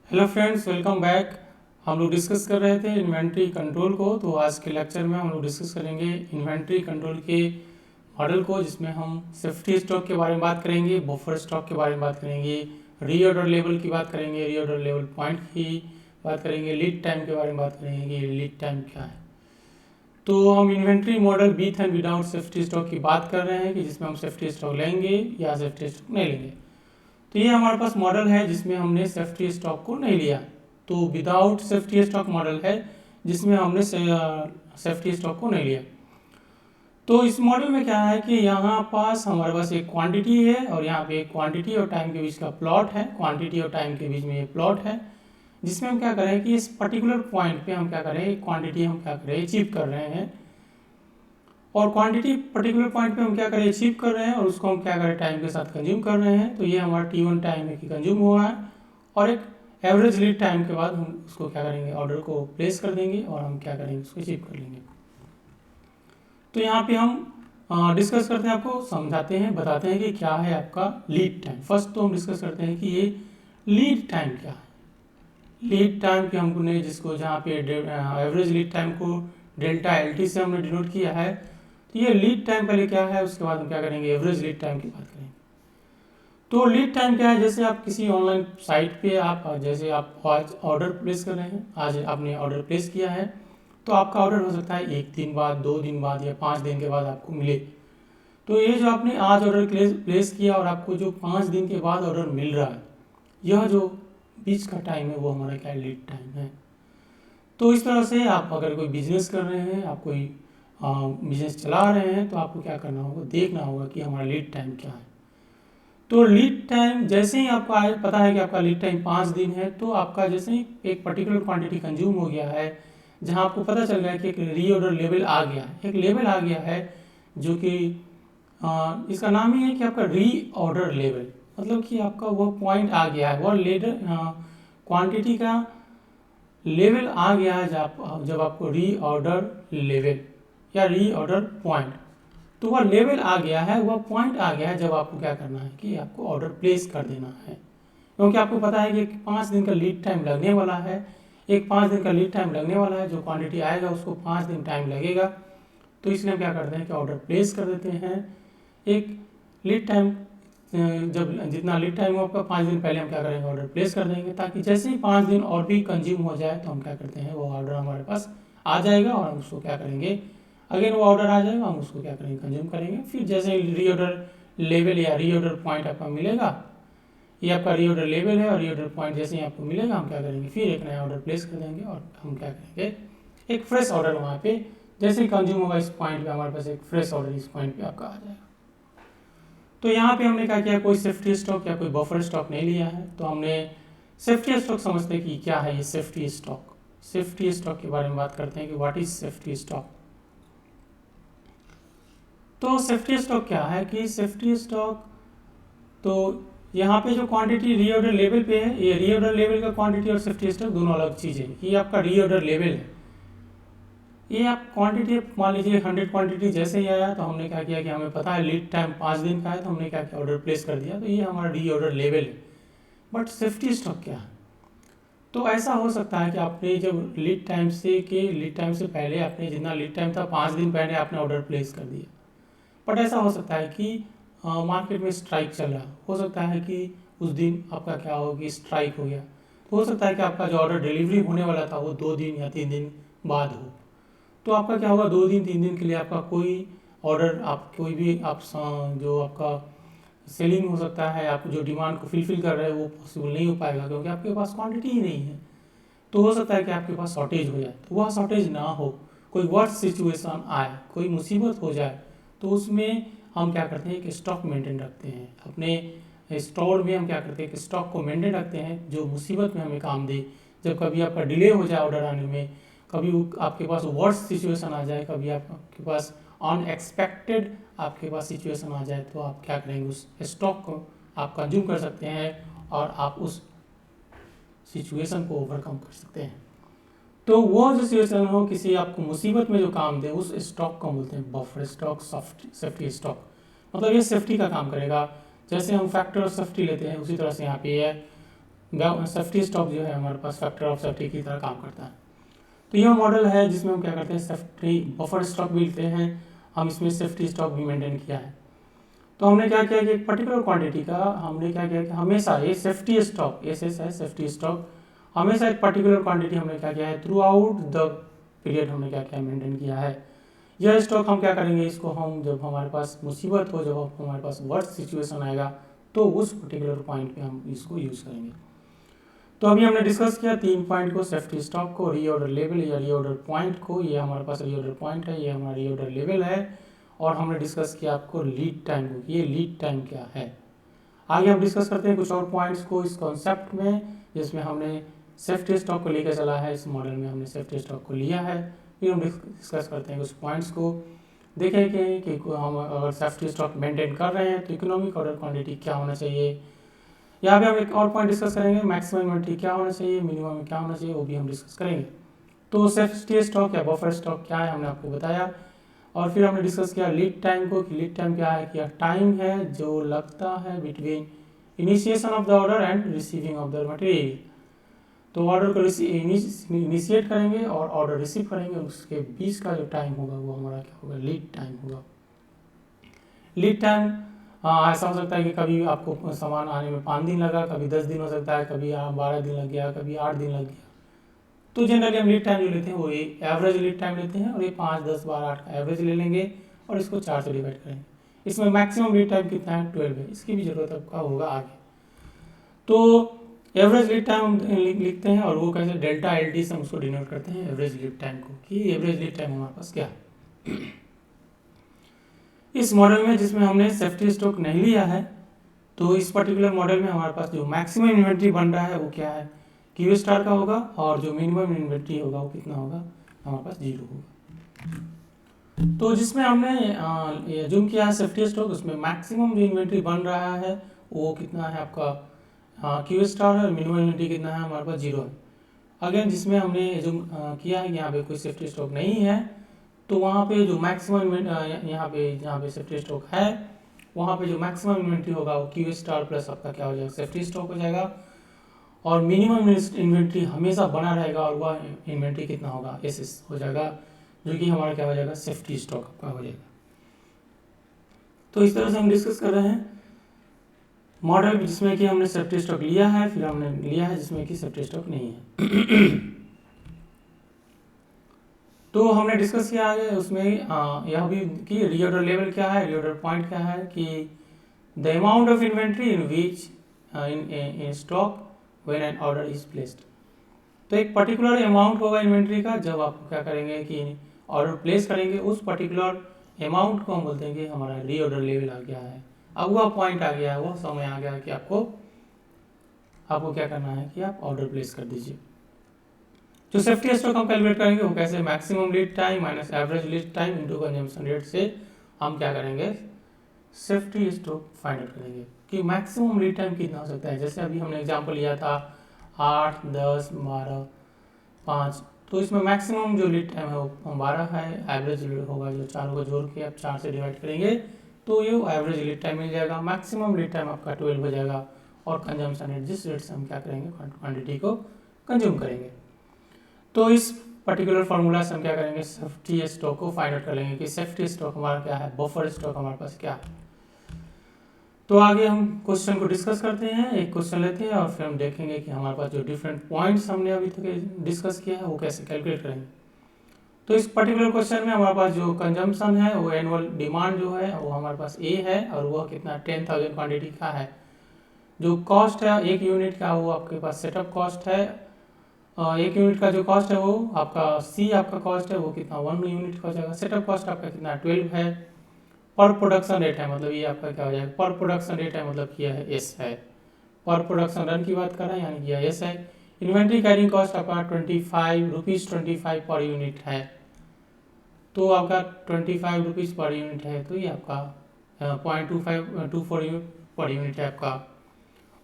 Hello friends, welcome back. हम लोग discuss कर रहे थे इन्वेंट्री कंट्रोल को। तो आज के लेक्चर में हम लोग डिस्कस करेंगे इन्वेंट्री कंट्रोल के मॉडल को, जिसमें हम सेफ्टी स्टॉक के बारे में बात करेंगे, बफर स्टॉक के बारे में बात करेंगे, रीऑर्डर लेवल की बात करेंगे, रीऑर्डर लेवल पॉइंट की बात करेंगे, लीड टाइम के बारे में बात करेंगे कि लीड टाइम क्या है। तो हम inventory model with and without safety stock की बात कर रहे हैं कि जिसमें हम सेफ्टी स्टॉक लेंगे या सेफ्टी स्टॉक नहीं लेंगे। तो ये हमारे पास मॉडल है जिसमें हमने सेफ्टी स्टॉक को नहीं लिया। तो विदाउट सेफ्टी स्टॉक मॉडल है जिसमें हमने सेफ्टी स्टॉक को नहीं लिया। तो इस मॉडल में क्या है कि यहाँ पास हमारे पास एक क्वांटिटी है और यहाँ पे एक क्वांटिटी और टाइम के बीच का प्लॉट है। क्वांटिटी और टाइम के बीच में ये प्लॉट है जिसमें हम क्या करें कि इस पर्टिकुलर पॉइंट पे हम क्या करें, क्वांटिटी हम क्या करें, अचीव कर रहे हैं। और क्वांटिटी पर्टिकुलर पॉइंट पे हम क्या करें, अचीव कर रहे हैं और उसको हम क्या करें, टाइम के साथ कंज्यूम कर रहे हैं। तो ये हमारा T1 टाइम है कि कंज्यूम हुआ है और एक एवरेज लीड टाइम के बाद हम उसको क्या करेंगे, ऑर्डर को प्लेस कर देंगे और हम क्या करेंगे, उसको अचीव कर लेंगे। तो यहाँ पे हम डिस्कस करते हैं, आपको समझाते हैं, बताते हैं कि क्या है आपका लीड टाइम। फर्स्ट तो हम डिस्कस करते हैं कि ये लीड टाइम क्या है। लीड टाइम के हमने जिसको जहाँ पे एवरेज लीड टाइम को डेल्टा LT से हमने डिनोट किया है। तो ये लीड टाइम पहले क्या है, उसके बाद हम क्या करेंगे, एवरेज लीड टाइम की बात करेंगे। तो लीड टाइम क्या है, जैसे आप किसी ऑनलाइन साइट पे जैसे आप आज ऑर्डर प्लेस कर रहे हैं, आज आपने ऑर्डर प्लेस किया है, तो आपका ऑर्डर हो सकता है 1 दिन बाद, 2 दिन बाद या 5 दिन के बाद आपको मिले। तो ये जो आपने आज ऑर्डर प्लेस किया और आपको जो 5 दिन के बाद ऑर्डर मिल रहा है, यह जो बीच का टाइम है वो हमारा क्या लीड टाइम है। तो इस तरह से आप अगर कोई बिजनेस कर रहे हैं, आप कोई बिजनेस चला रहे हैं, तो आपको क्या करना होगा, देखना होगा कि हमारा लीड टाइम क्या है। तो लीड टाइम जैसे ही आपको पता है कि आपका लीड टाइम 5 दिन है, तो आपका जैसे ही एक पर्टिकुलर क्वांटिटी कंज्यूम हो गया है, जहां आपको पता चल गया है कि एक रीऑर्डर लेवल आ गया है, एक लेवल आ गया है जो कि इसका नाम ही है कि आपका रीऑर्डर लेवल, मतलब कि आपका वो पॉइंट आ गया है, वो लेडर क्वांटिटी का लेवल आ गया है जब आपको रीऑर्डर लेवल या रीऑर्डर पॉइंट, तो वह लेवल आ गया है, वह पॉइंट आ गया है जब आपको क्या करना है कि आपको ऑर्डर प्लेस कर देना है। क्योंकि आपको पता है कि 5 दिन का लीड टाइम लगने वाला है, एक 5 दिन का लीड टाइम लगने वाला है, जो क्वांटिटी आएगा उसको 5 दिन टाइम लगेगा। तो इसलिए हम क्या करते हैं कि ऑर्डर प्लेस कर देते हैं। एक लीड टाइम जब जितना लीड टाइम हो आपका 5 दिन पहले हम क्या करेंगे, ऑर्डर प्लेस कर देंगे, ताकि जैसे ही 5 दिन और भी कंज्यूम हो जाए तो हम क्या करते हैं, वो ऑर्डर हमारे पास आ जाएगा और हम उसको क्या करेंगे, अगेन वो ऑर्डर आ जाएगा, हम उसको क्या करेंगे, कंज्यूम करेंगे। फिर जैसे रीऑर्डर लेवल या रीऑर्डर पॉइंट आपका मिलेगा, ये आपका रीऑर्डर लेवल है और रीऑर्डर पॉइंट जैसे ही आपको मिलेगा, हम क्या करेंगे, फिर एक नया ऑर्डर प्लेस कर देंगे और हम क्या करेंगे, एक फ्रेश ऑर्डर वहाँ पे जैसे ही कंज्यूम होगा इस पॉइंट पे, हमारे पास एक फ्रेश ऑर्डर इस पॉइंट पे आपका आ जाएगा। तो यहाँ पे हमने क्या किया, कोई सेफ्टी स्टॉक या कोई बफर स्टॉक नहीं लिया है। तो हमने सेफ्टी स्टॉक समझते हैं कि क्या है ये सेफ्टी स्टॉक। सेफ्टी स्टॉक के बारे में बात करते हैं कि व्हाट इज सेफ्टी स्टॉक। तो सेफ्टी स्टॉक क्या है कि सेफ्टी स्टॉक, तो यहाँ पे जो क्वांटिटी रीऑर्डर लेवल पे है, ये रीऑर्डर लेवल का क्वांटिटी और सेफ्टी स्टॉक दोनों अलग चीज़ है। ये आपका रीऑर्डर लेवल है, ये आप क्वांटिटी मान लीजिए 100 क्वांटिटी जैसे ही आया तो हमने क्या किया कि हमें पता है लीड टाइम 5 दिन का है, तो हमने क्या किया, ऑर्डर प्लेस कर दिया। तो ये हमारा रीऑर्डर लेवल है। बट सेफ्टी स्टॉक क्या है, तो ऐसा हो सकता है कि आपने जब लीड टाइम से पहले आपने जितना लीड टाइम था 5 दिन पहले आपने ऑर्डर प्लेस कर दिया। बट ऐसा हो सकता है कि मार्केट में स्ट्राइक चल रहा हो सकता है कि उस दिन आपका क्या हो कि स्ट्राइक हो गया, तो हो सकता है कि आपका जो ऑर्डर डिलीवरी होने वाला था वो 2 दिन या 3 दिन बाद हो। तो आपका क्या होगा, 2 दिन 3 दिन के लिए आपका कोई ऑर्डर, आप कोई भी आप जो आपका सेलिंग हो सकता है, आप जो डिमांड को फुलफिल कर रहे हैं वो पॉसिबल नहीं हो पाएगा, क्योंकि आपके पास क्वांटिटी ही नहीं है। तो हो सकता है कि आपके पास शॉर्टेज हो जाए, तो वह शॉर्टेज ना हो, कोई वर्स्ट सिचुएशन आए, कोई मुसीबत हो जाए, तो उसमें हम क्या करते हैं कि स्टॉक मेंटेन रखते हैं। अपने स्टोर में हम क्या करते हैं कि स्टॉक को मेंटेन रखते हैं जो मुसीबत में हमें काम दे। जब कभी आपका डिले हो जाए ऑर्डर आने में, कभी आपके पास वर्स्ट सिचुएशन आ जाए, कभी आपके पास अनएक्सपेक्टेड आपके पास सिचुएशन आ जाए, तो आप क्या करेंगे, उस स्टॉक को आप कंज्यूम कर सकते हैं और आप उस सिचुएशन को ओवरकम कर सकते हैं। तो वो जो सिचुएशन हो, किसी आपको मुसीबत में जो काम दे, उस स्टॉक को बोलते हैं बफर स्टॉक, सेफ्टी स्टॉक। मतलब ये सेफ्टी का काम करेगा। जैसे हम फैक्टर ऑफ सेफ्टी लेते हैं, उसी तरह से यहाँ पे है सेफ्टी स्टॉक जो है हमारे पास फैक्टर ऑफ सेफ्टी की तरह काम करता है। तो यह मॉडल है जिसमें हम क्या करते हैं, सेफ्टी बफर स्टॉक भी लिखते हैं, हम इसमें सेफ्टी स्टॉक भी मेंटेन किया है। तो हमने क्या किया कि एक पर्टिकुलर क्वांटिटी का हमने क्या किया कि हमेशा ये सेफ्टी स्टॉक एसएस है, सेफ्टी स्टॉक हमेशा एक पर्टिकुलर क्वांटिटी हमने क्या किया है, थ्रू आउट द पीरियड हमने क्या किया, मेंटेन किया है। यह स्टॉक हम क्या करेंगे, इसको हम जब हमारे पास मुसीबत हो, जब हमारे पास वर्स्ट सिचुएशन आएगा तो उस पर्टिकुलर पॉइंट पे हम इसको यूज़ करेंगे। तो अभी हमने डिस्कस किया 3 पॉइंट को, सेफ्टी स्टॉक को, रीऑर्डर लेवल या रीऑर्डर पॉइंट को, ये हमारे पास रीऑर्डर पॉइंट है, ये हमारा रीऑर्डर लेवल है, और हमने डिस्कस किया आपको लीड टाइम को, ये लीड टाइम क्या है। आगे हम डिस्कस करते हैं कुछ और पॉइंट्स को इस कॉन्सेप्ट में, जिसमें हमने सेफ्टी स्टॉक को लेकर चला है, इस मॉडल में हमने सेफ्टी स्टॉक को लिया है। फिर हम डिस्कस करते हैं कुछ पॉइंट्स को, देखेंगे कि हम अगर सेफ्टी स्टॉक मेंटेन कर रहे हैं तो इकोनॉमिक ऑर्डर क्वांटिटी क्या होना चाहिए। यहाँ पे हम एक और पॉइंट डिस्कस करेंगे, मैक्सिमम इन्वेंट्री क्या होना चाहिए, मिनिमम में क्या होना चाहिए, वो भी हम डिस्कस करेंगे। तो सेफ्टी स्टॉक या बफर स्टॉक क्या है हमने आपको बताया, और फिर हमने डिस्कस किया लीड टाइम को, कि लीड टाइम क्या है, कि टाइम है जो लगता है between initiation of the order and receiving of the material. तो ऑर्डर को इनिशिएट करेंगे और ऑर्डर रिसीव करेंगे, उसके बीच का जो टाइम होगा वो हमारा क्या होगा, लीड टाइम होगा। लीड टाइम ऐसा हो सकता है कि कभी आपको सामान आने में 5 दिन लगा, कभी 10 दिन हो सकता है, कभी 12 दिन लग गया, कभी 8 दिन लग गया। तो जनरली हम लीड टाइम जो लेते हैं वो एक एवरेज लीड टाइम लेते हैं, और ये 5, 10, 12, 8 का एवरेज ले लेंगे और इसको 4 से डिवाइड करेंगे। इसमें मैक्सिमम लीड टाइम कितना है, 12 है, इसकी भी जरूरत आपका होगा आगे। तो एवरेज लीड टाइम हम लिखते हैं, और वो कैसे, डेल्टा एल टी से हम उसको डिनोट करते हैं एवरेज लीड टाइम को, कि एवरेज लीड टाइम हमारे पास क्या है। इस मॉडल में जिसमें हमने सेफ्टी स्टॉक नहीं लिया है, तो इस पर्टिकुलर मॉडल में हमारे पास जो मैक्सिमम इन्वेंट्री बन रहा है वो क्या है, क्यू स्टार का होगा, और जो मिनिमम इन्वेंट्री होगा वो कितना होगा, हमारे पास 0 होगा। तो जिसमें हमने जूम किया है सेफ्टी स्टॉक, उसमें मैक्सिमम जो इन्वेंट्री बन रहा है वो कितना है आपका क्यू स्टार है, और मिनिमम इन्वेंट्री कितना है हमारे पास 0 है। अगेन जिसमें हमने जूम किया है यहाँ पे कोई सेफ्टी स्टॉक नहीं है, तो वहाँ पे जो मैक्सिमम यहाँ पे सेफ्टी स्टॉक है, वहाँ पे जो मैक्सिमम इन्वेंट्री होगा वो क्यू स्टार प्लस आपका क्या हो जाएगा, सेफ्टी स्टॉक हो जाएगा, और मिनिमम इन्वेंट्री हमेशा बना रहेगा, और वह इन्वेंट्री कितना होगा, एस हो जाएगा, जो कि हमारा क्या हो जाएगा, सेफ्टी स्टॉक आपका हो जाएगा। तो इस तरह से हम डिस्कस कर रहे हैं मॉडल जिसमें कि हमने सेफ्टी स्टॉक लिया है, फिर हमने लिया है जिसमें कि सेफ्टी स्टॉक नहीं है। तो हमने डिस्कस किया है उसमें यह भी कि रीऑर्डर लेवल क्या है, रीऑर्डर पॉइंट क्या है, कि the amount of inventory in which in stock when an order is placed. तो एक पर्टिकुलर अमाउंट होगा इन्वेंट्री का, जब आप क्या करेंगे कि ऑर्डर प्लेस करेंगे, उस पर्टिकुलर अमाउंट को हम बोलते हैं कि हमारा रीऑर्डर लेवल आ गया है। अब वह पॉइंट आ गया है, वह समय आ गया है कि आपको क्या करना है कि आप ऑर्डर प्लेस कर दीजिए। जो सेफ्टी स्टॉक हम कैलकुलेट करेंगे वो कैसे, maximum lead time minus average lead time into consumption rate से हम क्या करेंगे, सेफ्टी स्टॉक फाइंड आउट करेंगे कि मैक्सिमम लीड टाइम कितना हो सकता है। जैसे अभी हमने एग्जांपल लिया था 8, 10, 12, 5, तो इसमें मैक्सिमम जो लीड टाइम है वो 12 है, एवरेज होगा जो चारों को जोड़ के आप 4 से डिवाइड करेंगे तो ये एवरेज लीड टाइम मिल जाएगा। मैक्सिमम लीड टाइम आपका 12 हो जाएगा, और कंजम्पशन रेट जिस रेट से हम क्या करेंगे, क्वान्टिटी को कंज्यूम करेंगे। तो इस पर्टिकुलर फार्मूला से हम क्या करेंगे, सेफ्टी स्टॉक को फाइंड आउट कर लेंगे कि सेफ्टी स्टॉक हमारा क्या है, बफर स्टॉक हमारे पास क्या है। तो आगे हम क्वेश्चन को डिस्कस करते हैं, एक क्वेश्चन लेते हैं और फिर हम देखेंगे कि हमारे पास जो डिफरेंट पॉइंट्स हमने अभी तक डिस्कस किया है वो कैसे कैलकुलेट करेंगे। तो इस पर्टिकुलर क्वेश्चन में हमारे पास जो कंजम्पशन है वो एनुअल डिमांड जो है वो हमारे पास ए है, और वह कितना 10,000 क्वान्टिटी का है। जो कॉस्ट है 1 यूनिट का वो आपके पास सेटअप कॉस्ट है, 1 यूनिट का जो कॉस्ट है वो आपका सी आपका कॉस्ट है वो कितना 1 यूनिट का हो जाएगा। सेटअप कॉस्ट आपका कितना 12 है। पर प्रोडक्शन रेट है, मतलब ये आपका क्या हो जाएगा, पर प्रोडक्शन रेट है मतलब किया है एस है, पर प्रोडक्शन रन की बात कर रहे हैं यानी कि एस है। इन्वेंट्री कैरिंग कॉस्ट आपका 25 रुपीज़ 25 पर यूनिट है, तो आपका 25 रुपीज़ पर यूनिट है, तो ये आपका 0.24 पर यूनिट है आपका।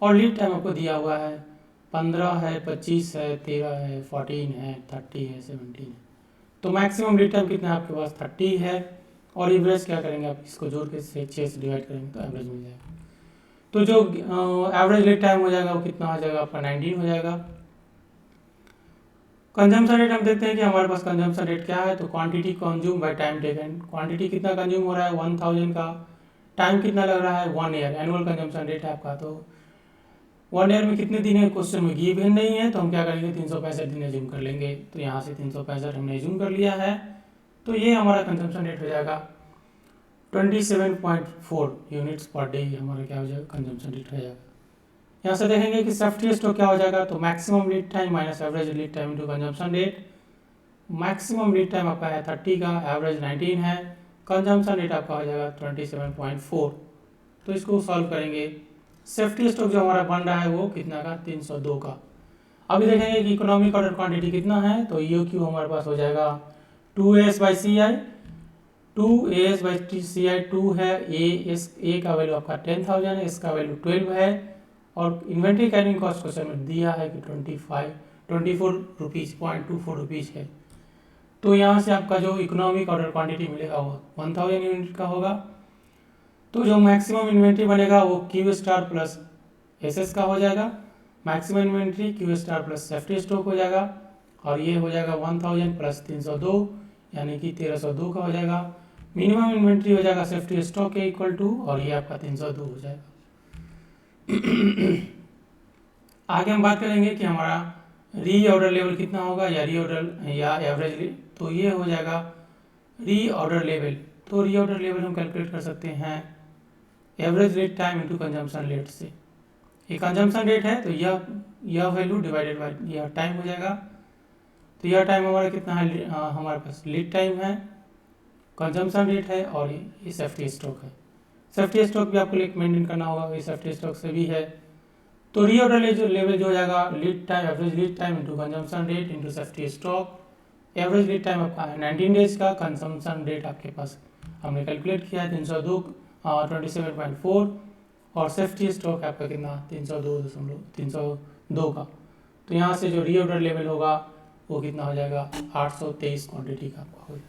और लीड टाइम आपको दिया हुआ है 15 है, 25 है, 13 है, 14 है, 30 है, 17 है। तो मैक्सिमम लीड टाइम कितना है आपके पास 30 है, और एवरेज क्या करेंगे आप इसको जोड़ के 6 से डिवाइड करेंगे तो एवरेज मिल जाएगा। तो जो एवरेज लीड टाइम हो जाएगा वो कितना हो जाएगा आपका 19 हो जाएगा। कंजम्पशन रेट हम देखते हैं कि हमारे पास कंजम्पशन रेट क्या है, तो quantity consume by time taken, quantity कितना कंज्यूम हो रहा है 1000 का, टाइम कितना लग रहा है 1 ईयर, एनुअल कंजम्पशन रेट है आपका। तो 1 ईयर में कितने दिन है क्वेश्चन में गिवन नहीं है, तो हम क्या करेंगे 365 दिन एज्यूम कर लेंगे। तो यहाँ से 365 हमने एज्यूम कर लिया है, तो ये हमारा कंजम्पशन रेट हो जाएगा 27.4 यूनिट्स पर डे, हमारा क्या हो जाएगा कंजम्पशन रेट हो जाएगा। यहाँ से देखेंगे कि सेफ्टी स्टॉक क्या हो जाएगा, तो maximum lead time minus average lead time into consumption rate. Maximum lead time आपका है 30 का, एवरेज 19 है, कंजम्पशन रेट आपका हो जाएगा 27.4। तो इसको सॉल्व करेंगे, सेफ्टी स्टॉक जो हमारा बन रहा है वो कितना का 302 का। अभी देखेंगे कि इकोनॉमिक ऑर्डर क्वांटिटी कितना है, तो ई क्यू हमारे पास हो जाएगा 2AS by C I, 2AS by सी आई 2 है, ए का वैल्यू आपका 10,000 है, इसका वैल्यू 12 है, और इन्वेंट्री कैरिंग कॉस्ट क्वेश्चन में दिया है कि 24 रुपीज़ 0.24 रुपीज़ है। तो यहाँ से आपका जो इकोनॉमिक ऑर्डर क्वांटिटी मिलेगा वो 1000 यूनिट का होगा। तो जो मैक्सिमम इन्वेंट्री बनेगा वो क्यू स्टार प्लस एस का हो जाएगा, maximum inventory Q star plus safety stock हो जाएगा, और ये हो जाएगा 1000 प्लस 302 यानी कि 1302 का हो जाएगा। मिनिमम इन्वेंट्री हो जाएगा सेफ्टी स्टॉक के इक्वल टू, और ये आपका 302 हो जाएगा। आगे हम बात करेंगे कि हमारा रीऑर्डर लेवल कितना होगा, या रीऑर्डर या एवरेज, तो ये हो जाएगा रीऑर्डर लेवल। तो रीऑर्डर लेवल हम कैलकुलेट कर सकते हैं average lead time into consumption rate से। ये कंजम्पशन रेट है तो यह वैल्यू डिवाइडेड बाय यह टाइम हो जाएगा। तो यह टाइम हमारा कितना है, हमारे पास लीड टाइम है, कंजम्पशन रेट है, और ये सेफ्टी स्टॉक है। सेफ्टी स्टॉक भी आपको मेंटेन करना होगा, ये सेफ्टी स्टॉक से भी है। तो रीऑर्डर लेवल जो हो जाएगा lead time, average lead time into consumption rate into safety stock. Average lead time आपका है 19 डेज का, कंजम्पशन रेट आपके पास हमने कैलकुलेट किया है 27.4, और सेफ्टी स्टॉक आपका कितना 302 का। तो यहाँ से जो रीऑर्डर लेवल होगा वो कितना हो जाएगा 823 क्वांटिटी का आपका हो जाएगा।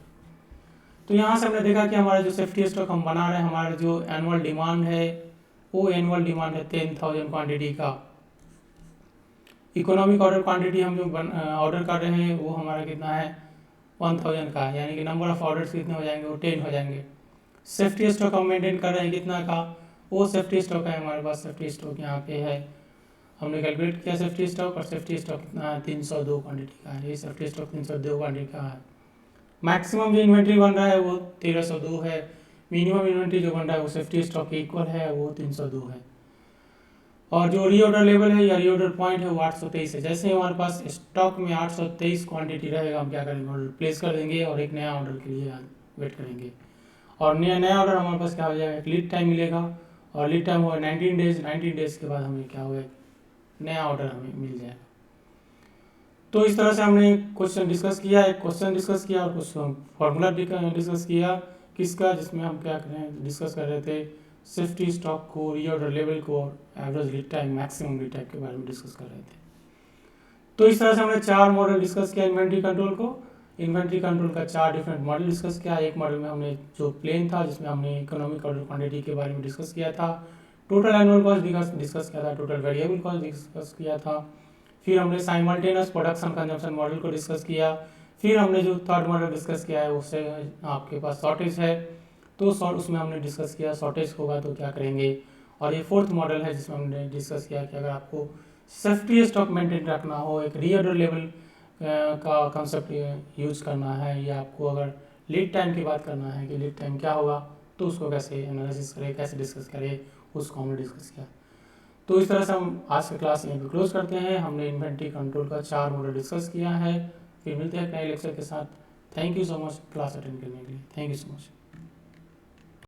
तो यहाँ से हमने देखा कि हमारा जो सेफ्टी स्टॉक हम बना रहे हैं, हमारा जो एनुअल डिमांड है वो एनुअल डिमांड है 10,000 क्वांटिटी का। इकोनॉमिक ऑर्डर क्वांटिटी हम जो ऑर्डर कर रहे हैं वो हमारा कितना है 1000 का, यानी कि नंबर ऑफ ऑर्डर्स कितने हो जाएंगे वो 10 हो जाएंगे। सेफ्टी स्टॉक हम मेंटेन कर रहे हैं कितना का, वो सेफ्टी स्टॉक है हमारे पास, सेफ्टी स्टॉक यहाँ पे है, हमने कैलकुलेट किया सेफ्टी स्टॉक, और सेफ्टी स्टॉक कितना है 302 क्वांटिटी का है। ये सेफ्टी स्टॉक 302 क्वांटिटी का है। मैक्सिमम जो इन्वेंट्री बन रहा है वो 1302 है, मिनिमम इन्वेंट्री जो बन रहा है वो सेफ्टी स्टॉक के इक्वल है, वो 302 है, और जो रीऑर्डर लेवल है या रीऑर्डर पॉइंट है वो 823 है। जैसे हमारे पास स्टॉक में 823 क्वांटिटी रहेगा, हम क्या करेंगे ऑर्डर प्लेस कर देंगे, और एक नया ऑर्डर के लिए वेट करेंगे, और नया ऑर्डर हमारे पास क्या हो जाएगा, एक लीड टाइम मिलेगा, और लीड टाइम होगा 19 डेज, 19 डेज के बाद हमें क्या होगा नया ऑर्डर हमें मिल जाएगा। तो इस तरह से हमने क्वेश्चन डिस्कस किया, एक क्वेश्चन डिस्कस किया और कुछ फॉर्मूला डिस्कस किया किसका, जिसमें हम क्या करें डिस्कस कर रहे थे सेफ्टी स्टॉक को, रीऑर्डर लेवल को, और average lead time, maximum lead time के बारे में डिस्कस कर रहे थे। तो इस तरह से हमने 4 मॉडल डिस्कस किया इन्वेंट्री कंट्रोल को। इन्वेंट्री कंट्रोल का 4 डिफरेंट मॉडल डिस्कस किया। एक मॉडल में हमने जो प्लेन था जिसमें हमने इकोनॉमिक ऑर्डर क्वांटिटी के बारे में डिस्कस किया था, टोटल एनुअल कॉस्ट डिस्कस किया था, टोटल वेरिएबल कॉस्ट डिस्कस किया था, फिर हमने साइमल्टेनियस प्रोडक्शन कंजम्पशन मॉडल को डिस्कस किया, फिर हमने जो थर्ड मॉडल डिस्कस किया है उससे आपके पास शॉर्टेज है, तो उसमें हमने डिस्कस किया शॉर्टेज होगा तो क्या करेंगे, और ये फोर्थ मॉडल है जिसमें हमने डिस्कस किया कि अगर आपको सेफ्टी स्टॉक मेंटेन रखना हो, एक रीऑर्डर लेवल का कंसेप्ट यूज करना है, या आपको अगर लीड टाइम की बात करना है कि लीड टाइम क्या होगा, तो उसको कैसे एनालिसिस करें, कैसे डिस्कस करें, उसको हमने डिस्कस किया। तो इस तरह से हम आज की क्लास यहीं पे क्लोज करते हैं। हमने इन्वेंट्री कंट्रोल का 4 मॉडल डिस्कस किया है। फिर मिलते हैं नए लेक्चर के साथ। Thank you so much class attend करने के लिए। Thank you so much.